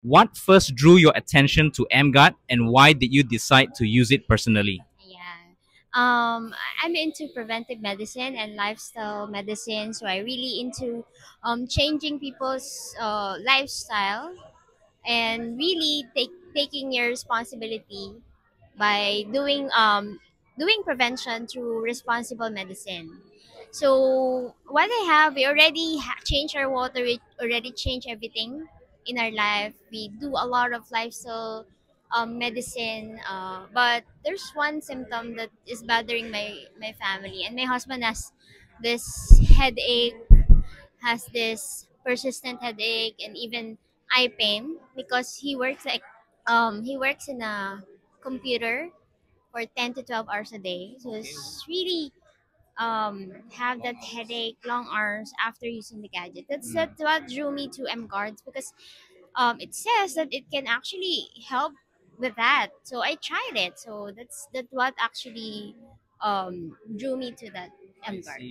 What first drew your attention to MGuard, and why did you decide to use it personally? Yeah. I'm into preventive medicine and lifestyle medicine, so I really into changing people's lifestyle and really taking your responsibility by doing prevention through responsible medicine. So what I have, we already changed our water. We already changed everything in our life. We do a lot of lifestyle medicine, but there's one symptom that is bothering my family, and my husband has this headache, has this persistent headache, and even eye pain because he works in a computer for 10 to 12 hours a day. So it's really have that headache, long hours after using the gadget. That's what drew me to M Guards because it says that it can actually help with that. So I tried it. So that's what actually drew me to that M Guard.